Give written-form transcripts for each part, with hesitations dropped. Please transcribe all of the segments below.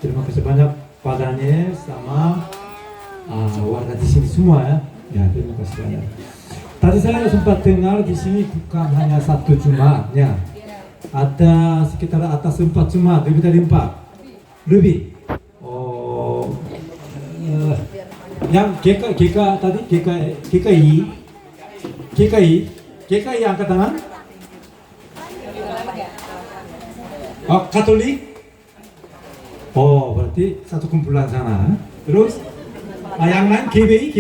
Terima kasih banyak Pak Daniel sama warga di sini semua ya. Ya, terima kasih banyak. Tadi saya sempat dengar di sini bukan hanya satu Jumat ya. Ada sekitar atas 4 Jumat, lebih dari 4. Lebih. Oh, yang GK tadi GKI angkat tangan. Oh, Katolik. Oh, berarti satu kumpulan sana. Terus, yang lain GBI.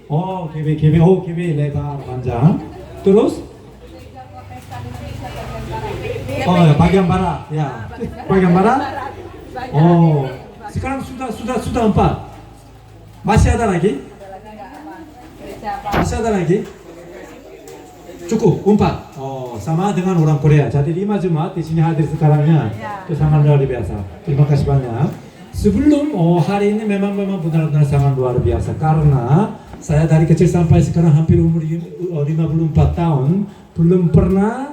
Oh, GBI lebar panjang. Terus, oh, ya, bagian barat, ya, bagian barat. Oh, sekarang sudah 4. Masih ada lagi? Masih ada lagi? Cukup 4. Oh, sama dengan orang Korea. Jadi 5 Jumat di sini hadir sekarangnya. Itu sangat luar biasa. Terima kasih banyak. Sebelum hari ini memang benar-benar sangat luar biasa karena saya dari kecil sampai sekarang hampir umur 54 tahun belum pernah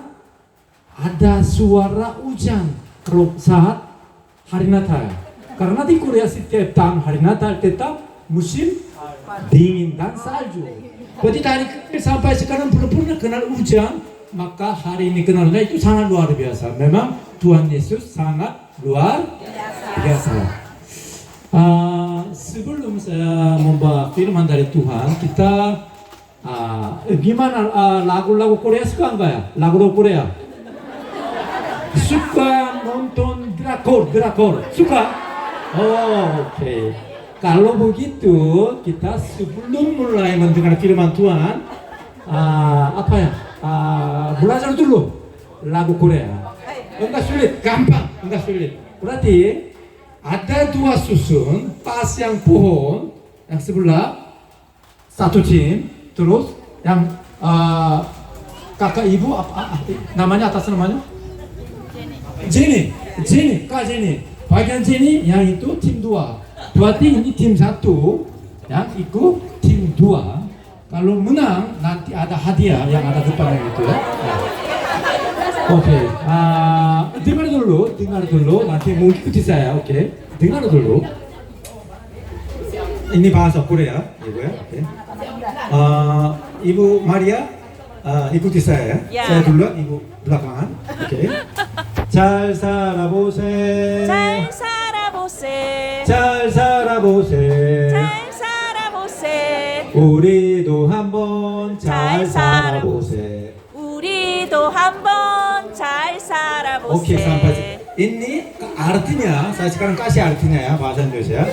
ada suara hujan kalau saat hari Natal. Karena di Korea setiap tahun hari Natal tetap musim dingin dan salju. Jadi dari kecil sampai sekarang belum pernah kenal hujan, maka hari ini kenalnya itu sangat luar biasa. Memang Tuhan Yesus sangat luar biasa. Sebelum saya membawa firman dari Tuhan, kita gimana lagu-lagu Korea suka enggak ya? Lagu-lagu Korea suka nonton drakor suka? Oh, oke. Kalau begitu kita sebelum mulai mendengar firman Tuhan belajar dulu lagu Korea. Enggak sulit, gampang, enggak sulit. Berarti ada 2 susun, pas yang pohon, yang sebelah satu tim, terus yang kakak ibu namanya atas namanya Jenny, Kak Jenny. Bagian Jenny yang itu tim 2. Berarti ini tim 1, yang ikut tim 2. Kalau menang nanti ada hadiah yang ada depannya gitu ya. Oke, dengar dulu, nanti mengikuti saya, oke? Dengar dulu. Ini bahasa Korea, ibu ya, oke? Ibu Maria, ikuti saya ya. Saya dulu, ibu belakangan, oke? 잘 살아보세. 잘 살아보세. 잘 살아보세. 잘 살아보세. 우리도 한번 잘 살아보세. 우리도 한번 잘 살아보세. Oke, sampai ini artinya, saya sekarang kasih artinya ya bahasa Indonesia.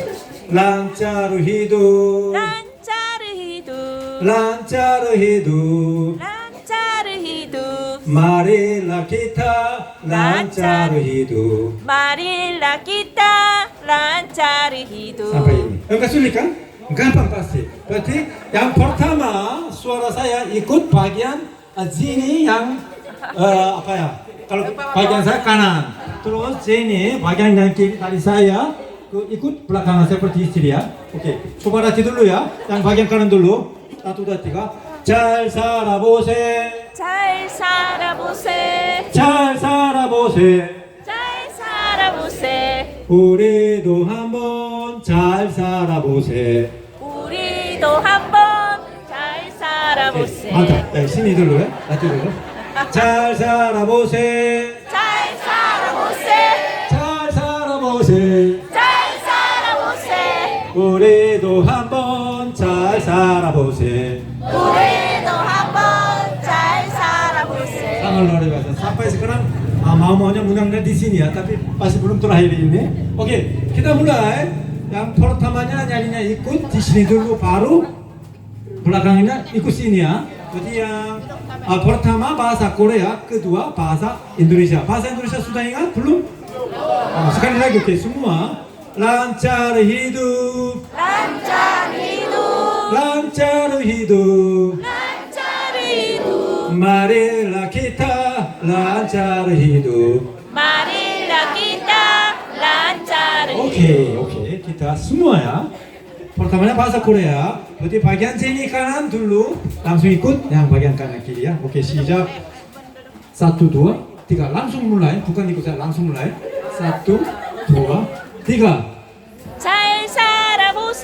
Lancar hidup. lancar hidup. Lancar hidup. lancar hidup. Marilah kita lancar hidup. Marilah kita lancar hidup. Sampai ini. Enggak sulit kan? Gampang pasti. Berarti yang pertama suara saya ikut bagian Jenny yang kalau bagian saya kanan. Terus Jenny bagian yang kiri tadi saya ikut belakangan seperti istri ya. Oke, coba latih dulu ya. Yang bagian kanan dulu. 1, 2, 3. 잘 살아보세. 잘 살아보세. 잘 살아보세. 잘 살아보세. 우리도 한번 잘 살아보세. 우리도 한번 잘 살아보세. 맞다. 열심히 들로요. 나 들로요. 잘 살아보세. 잘 살아보세. 잘 살아보세. 잘 살아보세. 우리도 한번 잘 살아보세. 우리도 한번 잘 살아보세. Sangat luar biasa. Sampai sekarang maunya menang di sini ya, tapi masih belum terakhir ini. Oke, kita mulai. Yang pertamanya nyanyinya ikut di sini dulu, baru belakangnya ikut sini ya. Jadi yang pertama bahasa Korea, kedua bahasa Indonesia. Bahasa Indonesia sudah ingat belum? Sekali lagi, oke, semua. Lancar hidup. lancar hidup. lancar hidup. lancar hidup. Marilah kita lancar hidup. Marilah kita lancar hidup. Oke, kita semua ya. Pertamanya bahasa Korea. Berarti bagian sini kanan dulu, langsung ikut yang bagian kanan kiri ya. Oke, 시작. 1, 2, 3 langsung mulai. Bukan ikut saya, langsung mulai. 1, dua, tiga. 잘 살아보세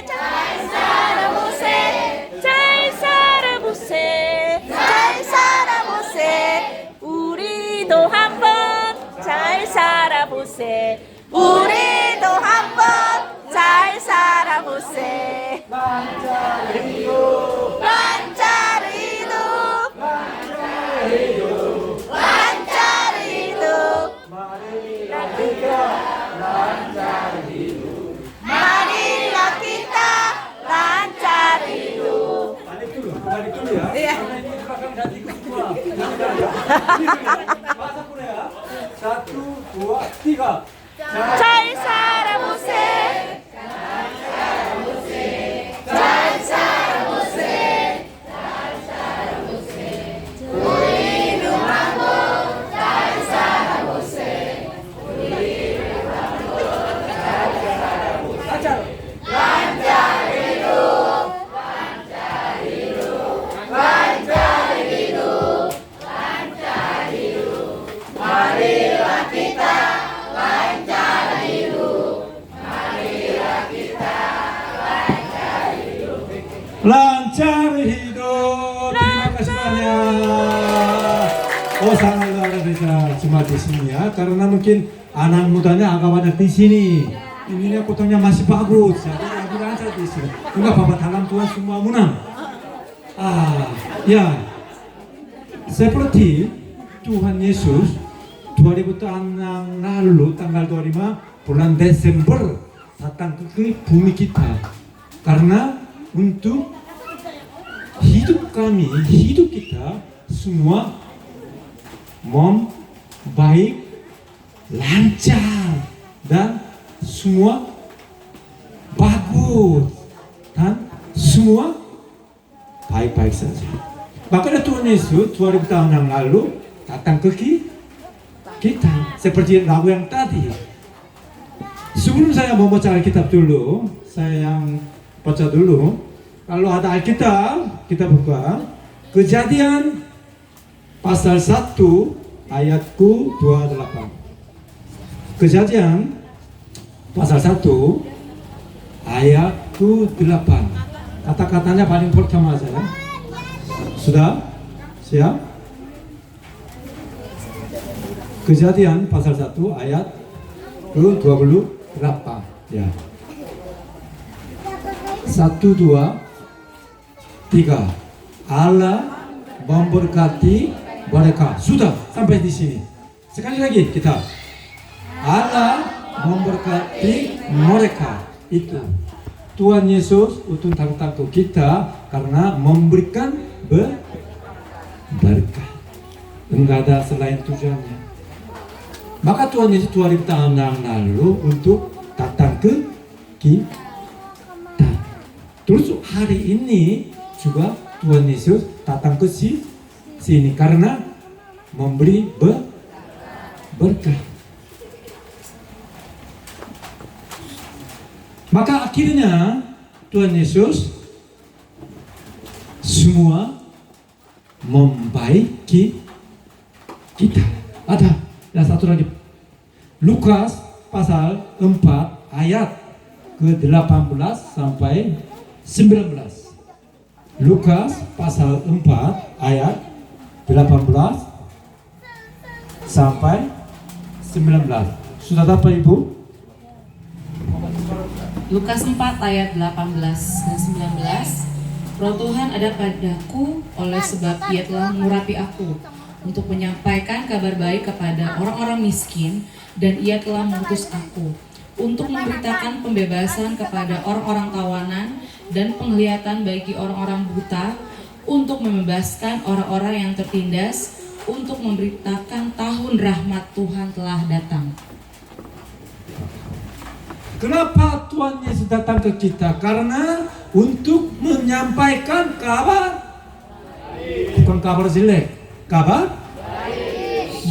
잘 살아보세 잘 살아보세 잘 살아보세 우리도 한번 잘 살아보세 우리도 한번 잘 살아보세 반짝이도 Marilah kita lancari hidup. Balik dulu ya. Iya. Karena ini belakang dan ikut semua. Bahasa Korea. 1, 2, 3. 잘 살아보세. 잘 살아보세. 우리도 한번 잘 살아보세. Marilah kita lancar hidup. Marilah kita lancar hidup. Lancar hidup. Terima kasih banyak. Oh, sangat luar biasa cuma di sini ya. Karena mungkin anak mudanya agak banyak di sini. Ininya fotonya masih bagus. Jadi lagi lancar di sini. Enggak apa-apa, dalam Tuhan semua menang. Ya. Seperti Tuhan Yesus 2000 tahun yang lalu tanggal 25 bulan Desember datang ke bumi kita karena untuk hidup kami, hidup kita semua baik, lancar dan semua bagus dan semua baik-baik saja. Makanya Tuhan Yesus 2000 tahun yang lalu datang ke kita seperti lagu yang tadi. Sebelum saya membaca Alkitab dulu, saya yang baca dulu. Kalau ada Alkitab, kita buka Kejadian pasal 1 ayatku 28. Kejadian pasal 1 ayatku 8. Kata-katanya paling pertama saja. Sudah? Siap? Kejadian pasal 1 ayat ke-28 ya. 1, 2, 3. Allah memberkati mereka. Sudah sampai di sini. Sekali lagi kita. Allah memberkati mereka. Itu Tuhan Yesus untuk datang ke kita karena memberikan berkat. Enggak ada selain tujuannya. Maka Tuhan Yesus 2000 tahun yang lalu untuk datang ke kita. Terus hari ini juga Tuhan Yesus datang ke sini karena memberi berkat. Maka akhirnya Tuhan Yesus semua membaiki kita. Ada. Dan satu lagi, Lukas pasal 4 ayat ke-18 sampai 19. Lukas pasal 4 ayat 18 sampai 19. Sudah dapat Ibu? Lukas 4 ayat 18 dan 19. Roh Tuhan ada padaku oleh sebab Ia telah mengurapi aku untuk menyampaikan kabar baik kepada orang-orang miskin, dan Ia telah mengutus aku untuk memberitakan pembebasan kepada orang-orang tawanan dan penglihatan bagi orang-orang buta, untuk membebaskan orang-orang yang tertindas, untuk memberitakan tahun rahmat Tuhan telah datang. Kenapa Tuhan Yesus datang ke kita? Karena untuk menyampaikan kabar, bukan kabar jelek. Kabar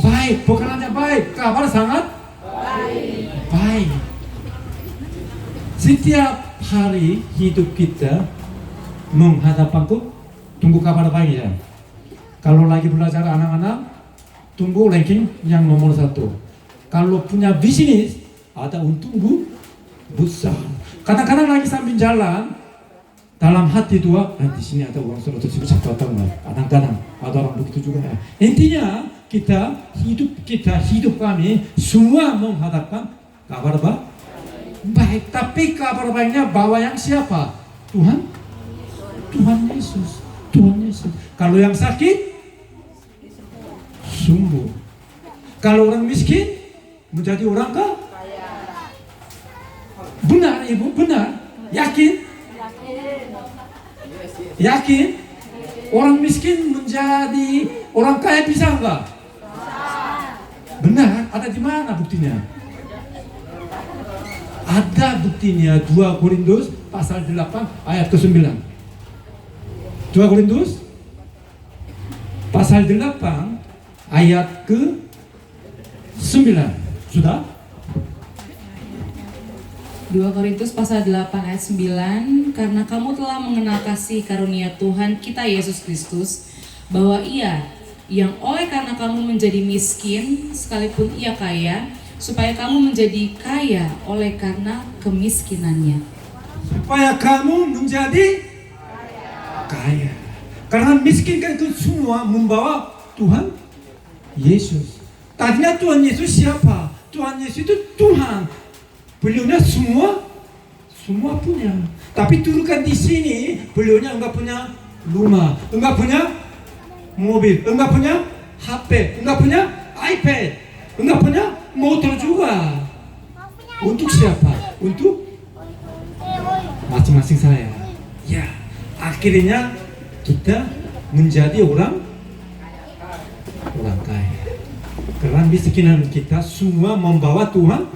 baik, bukan hanya baik, kabar sangat baik. Setiap hari hidup kita menghadap aku, tunggu kabar baik ya. Kalau lagi belajar anak-anak, tunggu ranking yang nomor 1. Kalau punya bisnis, ada untung besar. Kadang-kadang lagi sambil jalan, dalam hati dua, di sini ada uang 100 ribu, satu atau enggak. Kadang-kadang ada orang begitu juga. Intinya kita hidup kami semua menghadapkan kabar baik. Tapi kabar baiknya bawa yang siapa? Tuhan Yesus. Kalau yang sakit sembuh. Kalau orang miskin menjadi orang kaya. Benar ibu, benar. Yakin? Orang miskin menjadi orang kaya bisa enggak? Benar. Ada di mana buktinya? Ada buktinya 2 Korintus pasal 8 ayat ke-9. 2 Korintus pasal 8 ayat ke-9. Sudah? 2 Korintus pasal 8 ayat 9, karena kamu telah mengenal kasih karunia Tuhan kita Yesus Kristus, bahwa Ia yang oleh karena kamu menjadi miskin sekalipun Ia kaya, supaya kamu menjadi kaya oleh karena kemiskinannya. Supaya kamu menjadi kaya. Karena miskin kan itu semua membawa Tuhan Yesus. Tadinya Tuhan Yesus siapa? Tuhan Yesus itu Tuhan. Beliaunya semua punya. Tapi turunkan di sini, beliaunya enggak punya rumah, enggak punya mobil, enggak punya HP, enggak punya iPad, enggak punya motor juga. Untuk siapa? Untuk masing-masing saya. Ya, akhirnya kita menjadi orang kaya. Karena miskinan kita semua membawa Tuhan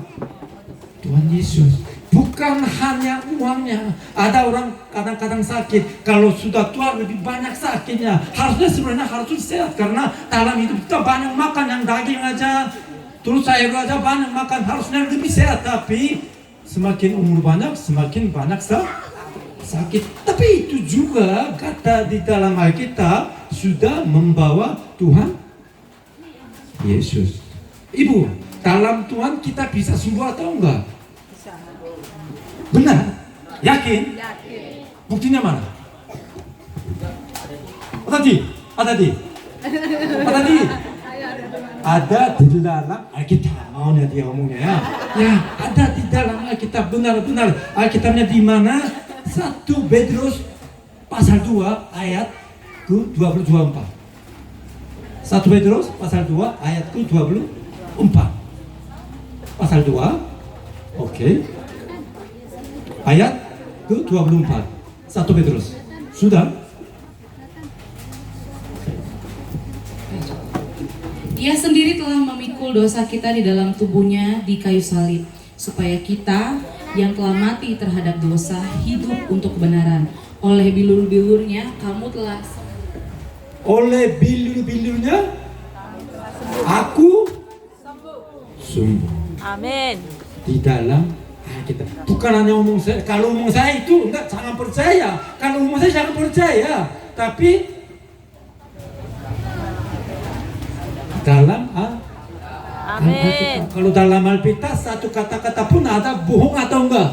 Yesus. Bukan hanya uangnya. Ada orang kadang-kadang sakit. Kalau sudah tua lebih banyak sakitnya. Harusnya sebenarnya harus sehat. Karena dalam hidup kita banyak makan yang daging aja. Terus sayur aja banyak makan. Harusnya lebih sehat. Tapi semakin umur banyak, semakin banyak sakit. Tapi itu juga kata di dalam Alkitab sudah membawa Tuhan Yesus. Ibu, dalam Tuhan kita bisa sembuh atau enggak? Benar? Yakin? Buktinya mana? Ada di dalam Alkitab. Maunya dia omongnya ya. Ya, ada di dalam Alkitab benar-benar. Alkitabnya di mana? 1 Petrus pasal 2 ayat ke-24. 1 Petrus pasal 2 ayat ke-24. Pasal 2. Oke. Ayat ke-24. 1 Petrus. Sudah? Ia sendiri telah memikul dosa kita di dalam tubuhnya di kayu salib, supaya kita yang telah mati terhadap dosa hidup untuk kebenaran. Oleh bilur-bilurnya kamu telah aku sembuh. Amin. Di dalam kita bukan hanya omong saya. Kalau omong saya itu enggak, jangan percaya. Kalau omong saya jangan percaya. Tapi dalam Amin. kalau dalam Alkitab satu kata-kata pun ada bohong atau enggak?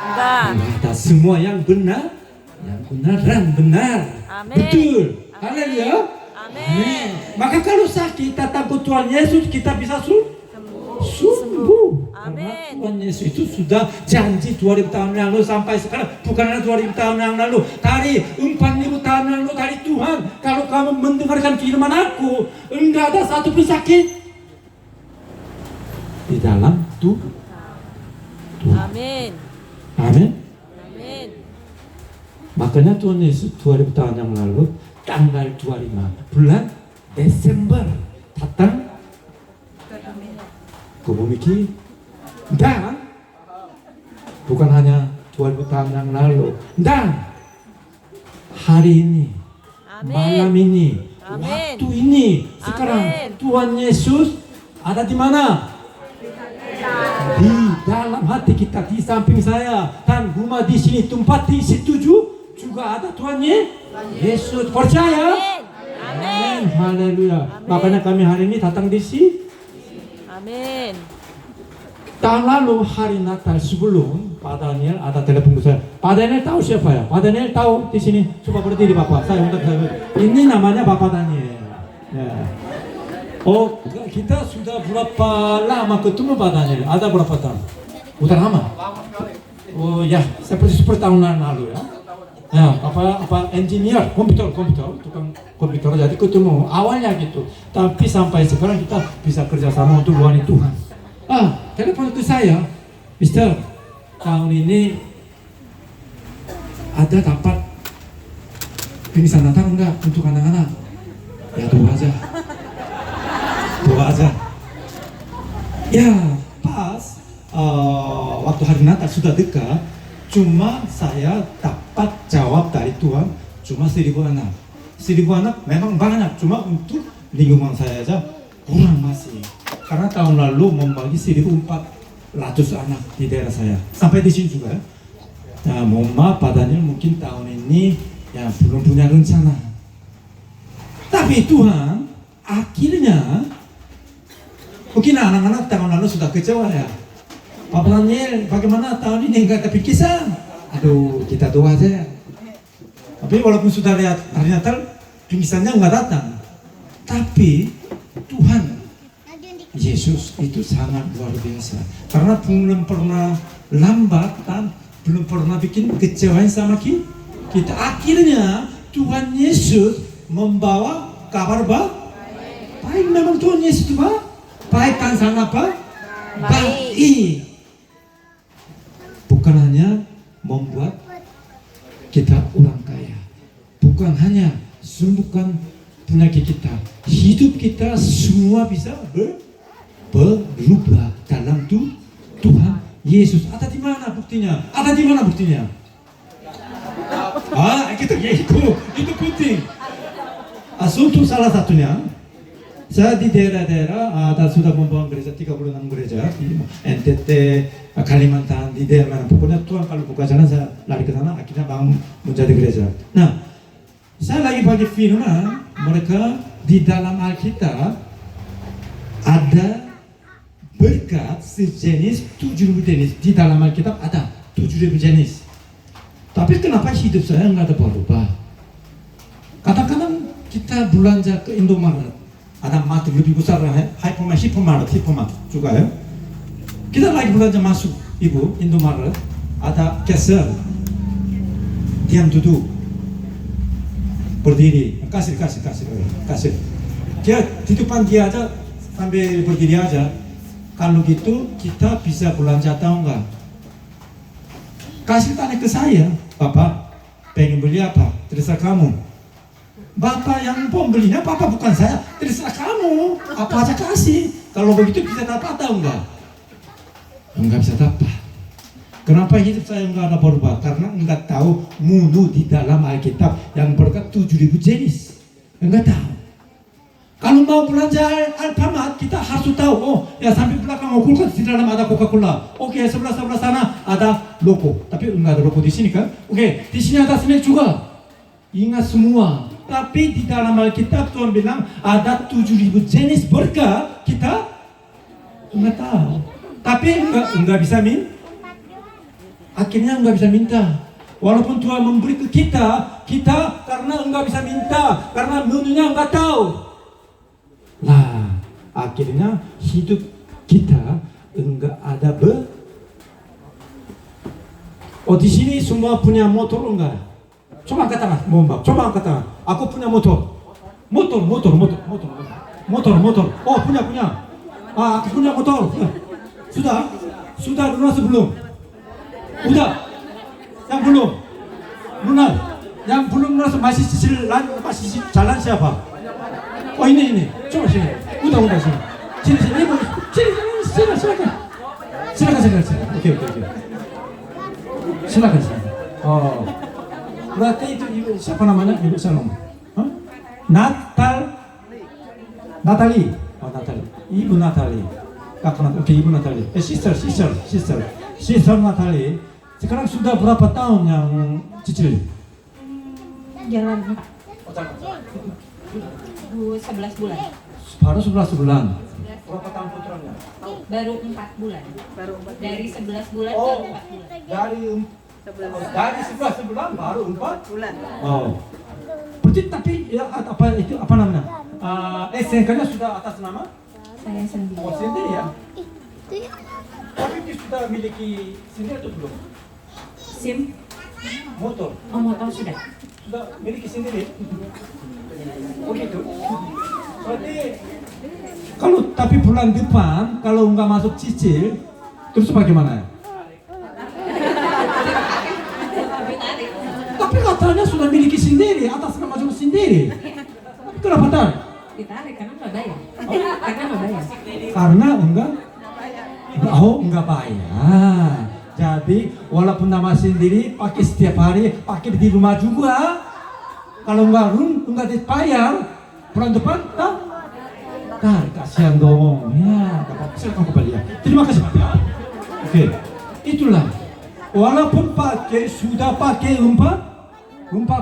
Enggak. Ada semua yang benar, yang benaran benar. Amin. Betul. Amin. Haleluya. Amin. Maka kalau sakit datang ke Tuhan Yesus, kita bisa sembuh. Karena Amin. Tuhan Yesus itu sudah janji 2000 tahun yang lalu sampai sekarang. Bukan hanya 2000 tahun yang lalu, dari 4000 tahun yang lalu dari Tuhan. Kalau kamu mendengarkan firman aku, enggak ada satu pun sakit di dalam Tuhan. Amin. Amin. Amin. Makanya Tuhan Yesus 2000 tahun yang lalu tanggal 25 bulan Desember datang ke bumi kita. Dan bukan hanya 2000 tahun yang lalu, dan hari ini, Amin. malam ini, Amin. waktu ini, sekarang Amin. Tuhan Yesus ada di mana? Di dalam hati kita, di samping saya, dan rumah di sini, tempat di situ juga ada Tuhan Yesus. Percaya? Amin. Haleluya. Amin. Makanya kami hari ini datang di sini. Amin. tahun lalu hari Natal sebelum Pak Daniel ada telepon ke saya. Pak Daniel tahu siapa ya? Pak Daniel tahu di sini. Coba berdiri Bapak. Saya undang saya. Ini namanya Bapak Daniel. Ya. Oh, kita sudah berapa lama ketemu Pak Daniel? Ada berapa tahun? Udah lama. Oh ya, seperti tahun lalu ya. Ya, apa engineer komputer, tukang komputer jadi ketemu awalnya gitu. Tapi sampai sekarang kita bisa kerjasama untuk melayani Tuhan. Telepon ke saya, Mister, tahun ini ada dapat pingsan Natal enggak untuk anak-anak? Ya doa aja. Ya pas waktu hari Natal sudah dekat, cuma saya dapat jawab dari Tuhan cuma 1.000 anak. 1.000 anak memang banyak, cuma untuk lingkungan saya aja kurang masih. Karena tahun lalu membagi 1.400 anak di daerah saya. Sampai di sini juga. Nah, mohon maaf Pak Daniel mungkin tahun ini ya belum punya rencana. Tapi Tuhan akhirnya mungkin anak-anak tahun lalu sudah kecewa ya. Pak Daniel bagaimana tahun ini enggak ada bingkisan? Aduh, kita doa aja. Tapi walaupun sudah lihat hari Natal bingkisannya enggak datang. Tapi Tuhan Yesus itu sangat luar biasa karena belum pernah lambat dan belum pernah bikin kecewa sama kita. Akhirnya Tuhan Yesus membawa kabar baik. Memang Tuhan Yesus itu baik kan sangat baik. Bukan hanya membuat kita orang kaya, bukan hanya sembuhkan penyakit kita, hidup kita semua bisa berubah dalam Tuhan Yesus. Ada di mana buktinya? Itu penting. Untuk salah satunya, saya di daerah-daerah sudah membangun gereja 36 gereja di NTT, Kalimantan, di daerah mana. Pokoknya Tuhan kalau buka jalan saya lari ke sana, akhirnya bangun menjadi gereja. Nah, saya lagi bagi firman mereka di dalam Alkitab ada berkat sejenis 7.000 jenis. Di dalam Alkitab ada 7.000 jenis. Tapi kenapa hidup saya nggak ada berubah? Kadang-kadang kita belanja ke Indomaret, ada mart lebih besar, hypermart juga ya. Kita lagi belanja masuk ibu Indomaret, ada kasir, diam duduk, berdiri, kasir. Dia di depan dia aja sambil berdiri aja. Kalau gitu kita bisa belanja tahu nggak? Kasih tanya ke saya, Bapak pengen beli apa? Terserah kamu. Bapak yang pembelinya, Bapak bukan saya. Terserah kamu, apa aja kasih. Kalau begitu bisa dapat tahu nggak? Nggak bisa dapat. Kenapa hidup saya nggak ada berubah? Karena nggak tahu menu di dalam Alkitab yang berkat 7.000 jenis. Nggak tahu. Kalau mau belanja Alfamart, kita harus tahu. Oh, ya sampai belakang kulkas di dalam ada Coca-Cola. Oke, sebelah sana ada logo. Tapi enggak ada logo di sini kan? Oke, di sini ada snack juga. Ingat semua. Tapi di dalam Alkitab Tuhan bilang ada 7.000 jenis berkat. Kita enggak tahu. Tapi enggak bisa minta. Akhirnya enggak bisa minta. Walaupun Tuhan memberi ke kita karena enggak bisa minta, karena menunya enggak tahu. Nah, akhirnya hidup kita enggak ada Oh, di sini semua punya motor enggak? Coba angkat tangan, Mbak. Coba angkat tangan. Aku punya motor. Motor. Oh, punya. Aku punya motor. Sudah lunas belum? Udah. Yang belum? Lunas. Yang belum lunas masih jalan siapa? Oh, ini. Coba sini. Udah sini. Sini. Ibu. Sini. Silakan. Oke. Silakan. Oh. Berarti itu ibu siapa namanya? Ibu Salom. Natali. Oh, Natali. Ibu Natali. Oke, Ibu Natali. Sister Natali. Sekarang sudah berapa tahun yang cicil? Jalan 11 bulan. Baru 11 bulan. Berapa tahun putranya? Baru 4 bulan. Dari 11 bulan ke 4 bulan. Dari 11 bulan baru 4 bulan. Oh. Berarti tapi ya, apa namanya? SNK-nya sudah atas nama? Saya sendiri. Oh, sendiri ya. Tapi dia sudah miliki sendiri atau belum? SIM? Motor Motor sudah. sudah miliki sendiri. Oh gitu. Berarti kalau tapi bulan depan kalau nggak masuk cicil terus bagaimana? Tapi katanya sudah miliki sendiri atas nama juga sendiri. Kenapa tarik? Ditarik karena nggak bayar. Karena nggak bayar. Karena enggak bayar. Jadi walaupun nama sendiri pakai setiap hari, pakai di rumah juga. Kalau enggak dibayar, bulan depan kasihan dong. Ya, silakan kembali ya. Terima kasih Pak. Ya. Oke, itulah. Walaupun sudah pakai 4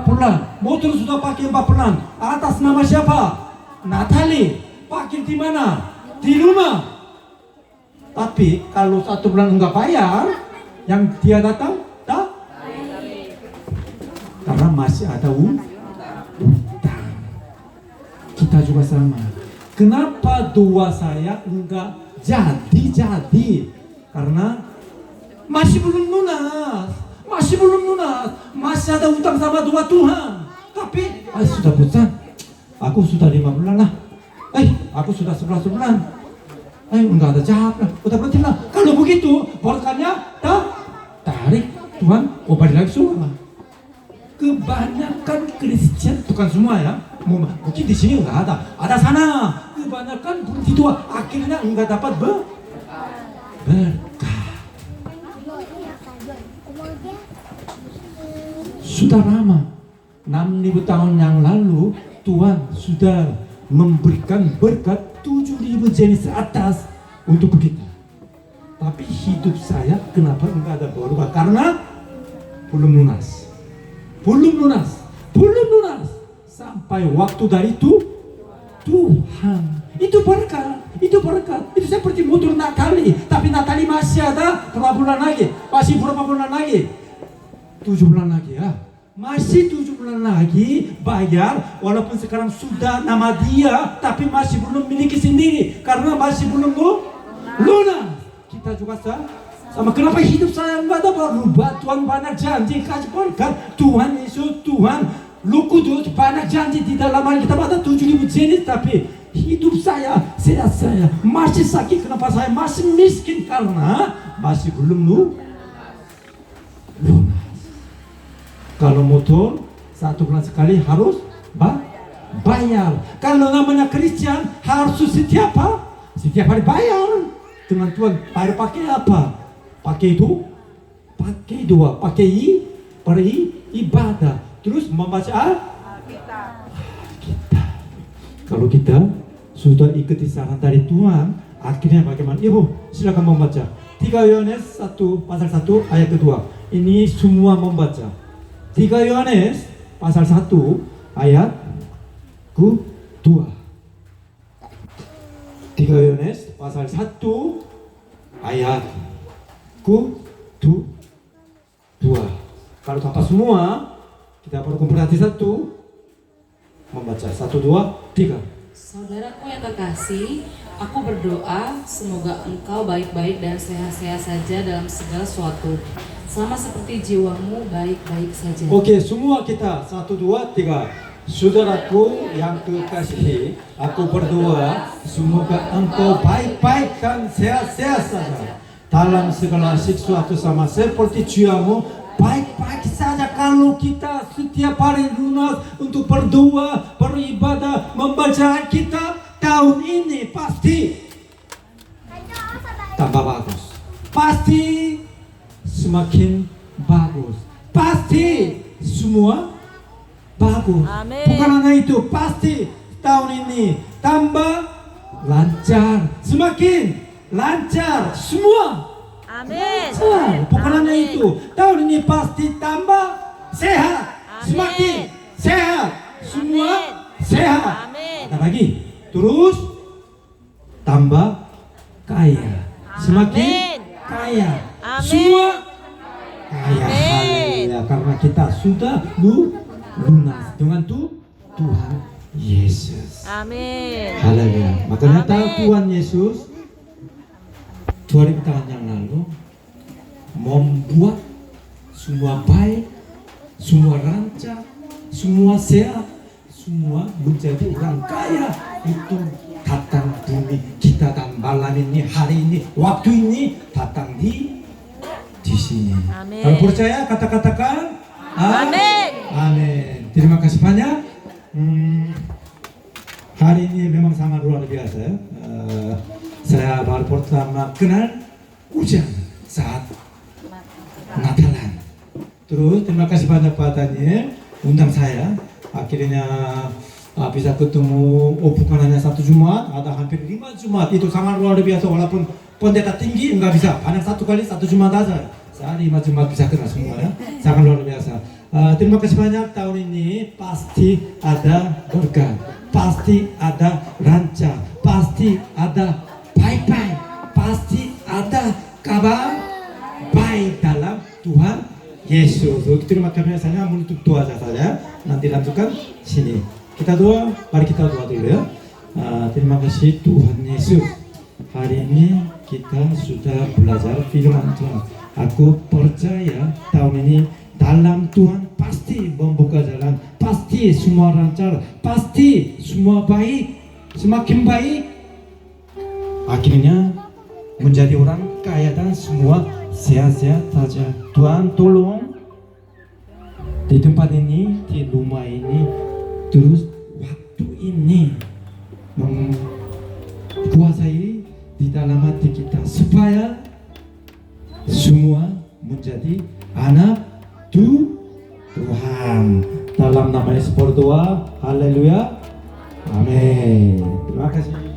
bulan, motor sudah pakai 4 bulan. Atas nama siapa? Natali. Pakai di mana? Di rumah. Tapi kalau 1 bulan enggak bayar, yang dia datang, karena masih ada utang. Kita juga sama. Kenapa dua saya enggak jadi? Karena masih belum lunas, masih ada utang sama dua Tuhan. Tapi sudah bosan. Aku sudah 5 bulan lah. Aku sudah 11 bulan. Enggak ada jawab lah. Udah berhenti lah. Kalau begitu, berkatnya tarik Tuhan, balik lagi semua. Kebanyakan Kristen, bukan semua ya. Mungkin di sini enggak ada. Ada sana. Kebanyakan berhenti tua. Akhirnya enggak dapat berkah. Sudah lama. 6.000 tahun yang lalu Tuhan sudah memberikan berkat 7.000 jenis atas untuk kita. Tapi hidup saya kenapa enggak ada berubah? Karena belum lunas. Sampai waktu dari Tuhan. Itu berkat. Itu seperti motor Natali. Tapi Natali masih ada berapa bulan lagi? 7 bulan lagi ya. Masih 7 bulan lagi bayar, walaupun sekarang sudah nama dia, tapi masih belum miliki sendiri karena masih belum lunas. Kita juga sama. Kenapa hidup saya enggak ada berubah? Tuhan banyak janji kasih berkat. Tuhan Yesus, Tuhan Roh Kudus banyak janji di dalam Alkitab ada 7.000 jenis, tapi hidup saya masih sakit. Kenapa saya masih miskin? Karena masih belum lunas. Kalau motor 1 bulan sekali harus bayar. Kalau namanya Kristen harus setiap hari bayar. Dengan Tuhan bayar pakai apa? Pakai doa, pakai ibadah. Terus membaca Alkitab. Kalau kita sudah ikuti saran dari Tuhan, akhirnya bagaimana? Ibu, silakan membaca 3 Yohanes 1 pasal 1 ayat kedua. Ini semua membaca 3 Yohanes pasal 1 ayat kedua. 3 Yohanes pasal 1 ayat kedua. Kalau dapat semua, kita perlu berarti 1 membaca 1, 2, 3. Saudaraku yang kekasih, aku berdoa semoga engkau baik-baik dan sehat-sehat saja dalam segala sesuatu, sama seperti jiwamu baik-baik saja. Oke, semua kita 1, 2, 3. Saudaraku yang kekasih, aku berdoa semoga engkau baik-baik dan sehat-sehat saja dalam segala sesuatu, sama seperti jiwamu baik-baik saja. Kalau kita setiap hari lunas untuk berdoa, beribadah, membaca Alkitab, tahun ini pasti tambah bagus. Pasti semakin bagus. Pasti semua bagus. Amin. Bukan hanya itu, pasti tahun ini tambah lancar. Semakin lancar semua. Amin. Bukan hanya itu, tahun ini pasti tambah sehat. Amin. Semakin sehat semua. Amin. Sehat. Amin. Ada lagi. Terus tambah kaya, semakin Amin. kaya, Amin. semua kaya. Amin. Haleluya. Karena kita sudah lunas dengan Tuhan Yesus. Amin. Haleluya. Makanya tahu Amin. Tuhan Yesus 2000 tahun yang lalu membuat semua baik, semua lancar, semua sehat, semua menjadi orang kaya. Itu datang bumi kita dan malam ini, hari ini, waktu ini datang di sini. Amin. Kalau percaya kata-katakan Amin. Amin. Terima kasih banyak. Hari ini memang sangat luar biasa ya. Saya baru pertama kenal hujan saat Natalan. Terus terima kasih banyak Pak Daniel undang saya. Akhirnya bisa ketemu, bukan hanya satu Jumat, ada hampir 5 Jumat. Itu sangat luar biasa, walaupun pendeta tinggi nggak bisa, hanya satu kali satu Jumat aja. Saya 5 Jumat bisa kenal semua ya, sangat luar biasa. Terima kasih banyak. Tahun ini pasti ada berkah, pasti ada lancar, pasti ada baik-baik, pasti ada kabar baik dalam Tuhan Yesus. Terima kasih. Saya menutup doa saja. Nanti lanjutkan sini. Kita doa, mari kita doa dulu ya. Terima kasih Tuhan Yesus. Hari ini kita sudah belajar firman Tuhan. Aku percaya tahun ini dalam Tuhan pasti membuka jalan, pasti semua lancar, pasti semua baik, semakin baik. Akhirnya menjadi orang kaya dan semua sehat-sehat saja. Tuhan tolong di tempat ini, di rumah ini, terus waktu ini menguasai di dalam hati kita supaya semua menjadi anak Tuhan. Dalam nama Yesus berdoa. Haleluya. Amin. Terima kasih.